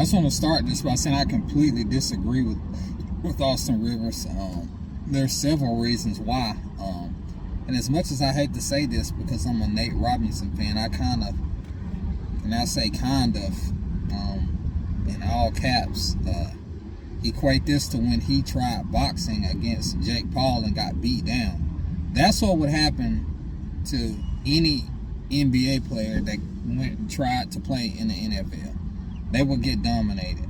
I just want to start this by saying I completely disagree with Austin Rivers. There's several reasons why. And as much as I hate to say this because I'm a Nate Robinson fan, I kind of, and I say kind of, in all caps, equate this to when he tried boxing against Jake Paul and got beat down. That's what would happen to any NBA player that went and tried to play in the NFL. They would get dominated.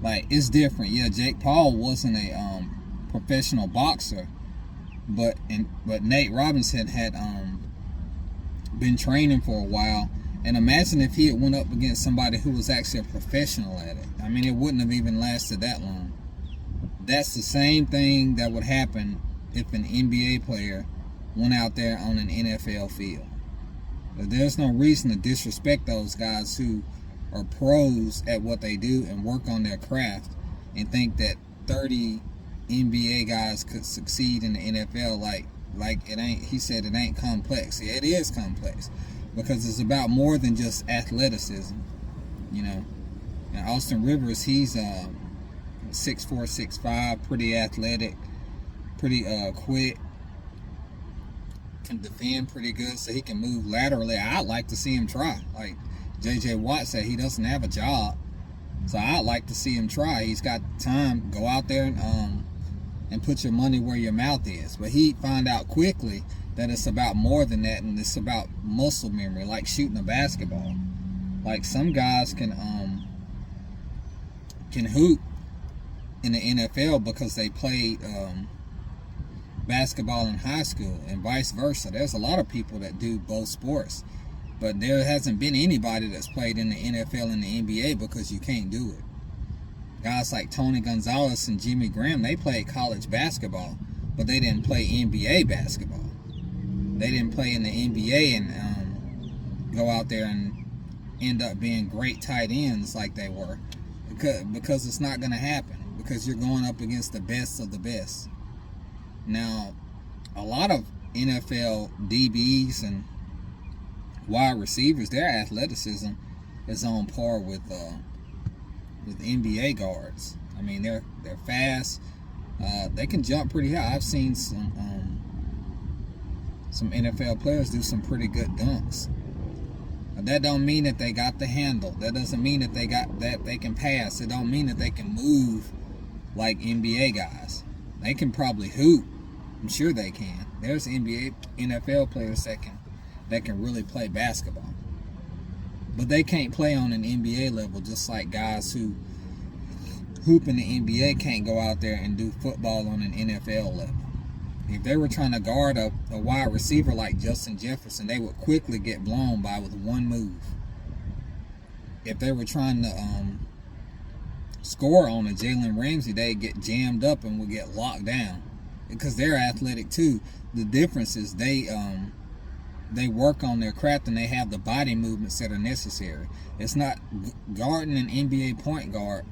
Like, it's different. Yeah, Jake Paul wasn't a professional boxer, but Nate Robinson had been training for a while. And imagine if he had went up against somebody who was actually a professional at it. I mean, it wouldn't have even lasted that long. That's the same thing that would happen if an NBA player went out there on an NFL field. But there's no reason to disrespect those guys who are pros at what they do and work on their craft and think that 30 NBA guys could succeed in the NFL like it ain't. He said it ain't complex. Yeah, it is complex because it's about more than just athleticism, you know. And Austin Rivers, he's 6'4", 6'5", pretty athletic, pretty quick, can defend pretty good, so he can move laterally. I'd like to see him try. Like J.J. Watt said, he doesn't have a job, so I'd like to see him try. He's got time. Go out there and put your money where your mouth is. But he'd find out quickly that it's about more than that, and it's about muscle memory, like shooting a basketball. Like some guys can hoop in the NFL because they played basketball in high school, and vice versa. There's a lot of people that do both sports, but there hasn't been anybody that's played in the NFL and the NBA because you can't do it. Guys like Tony Gonzalez and Jimmy Graham, they played college basketball, but they didn't play NBA basketball. They didn't play in the NBA and go out there and end up being great tight ends like they were, because it's not going to happen, because you're going up against the best of the best. Now, a lot of NFL DBs and wide receivers, their athleticism is on par with NBA guards. I mean, they're fast. They can jump pretty high. I've seen some NFL players do some pretty good dunks. That don't mean that they got the handle. That doesn't mean that they can pass. It don't mean that they can move like NBA guys. They can probably hoop. I'm sure they can. There's NFL players that can really play basketball. But they can't play on an NBA level, just like guys who hoop in the NBA can't go out there and do football on an NFL level. If they were trying to guard a wide receiver like Justin Jefferson, they would quickly get blown by with one move. If they were trying to score on a Jalen Ramsey, they'd get jammed up and would get locked down because they're athletic too. The difference is they work on their craft and they have the body movements that are necessary. It's not guarding an NBA point guard,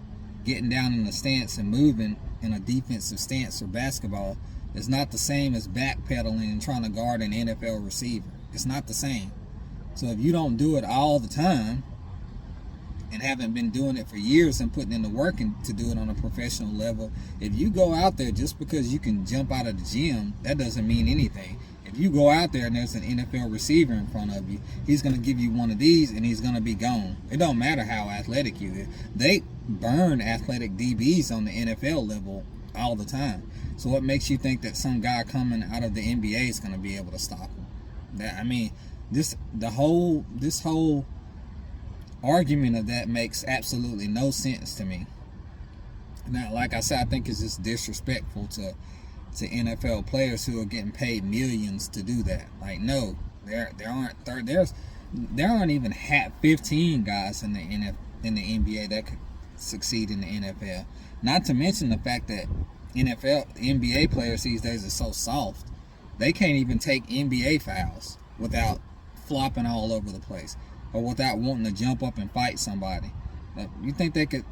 getting down in the stance and moving in a defensive stance or basketball. It's not the same as backpedaling and trying to guard an NFL receiver. It's not the same. So if you don't do it all the time and haven't been doing it for years and putting in the work to do it on a professional level, if you go out there just because you can jump out of the gym, that doesn't mean anything. If you go out there and there's an NFL receiver in front of you, he's going to give you one of these and he's going to be gone. It don't matter how athletic you are. They burn athletic DBs on the NFL level all the time. So what makes you think that some guy coming out of the NBA is going to be able to stop him? This whole argument of that makes absolutely no sense to me. Now, like I said, I think it's just disrespectful to NFL players who are getting paid millions to do that. Like, no, there aren't even 15 guys in the NBA that could succeed in the NFL. Not to mention the fact that NBA players these days are so soft, they can't even take NBA fouls without flopping all over the place or without wanting to jump up and fight somebody. You think they could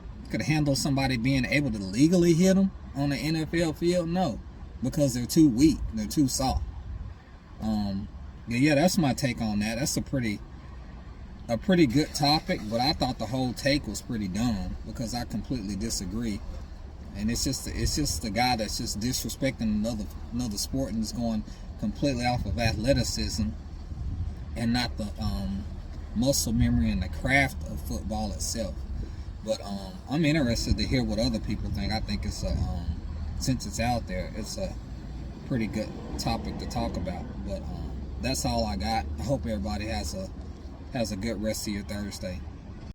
handle somebody being able to legally hit them on the NFL field? No, because they're too weak. They're too soft. Yeah, that's my take on that. That's a pretty a pretty good topic, but I thought the whole take was pretty dumb because I completely disagree. And it's just the guy that's just disrespecting another sport and is going completely off of athleticism and not the muscle memory and the craft of football itself. But I'm interested to hear what other people think. I think it's since it's out there, it's a pretty good topic to talk about. But that's all I got. I hope everybody has a good rest of your Thursday.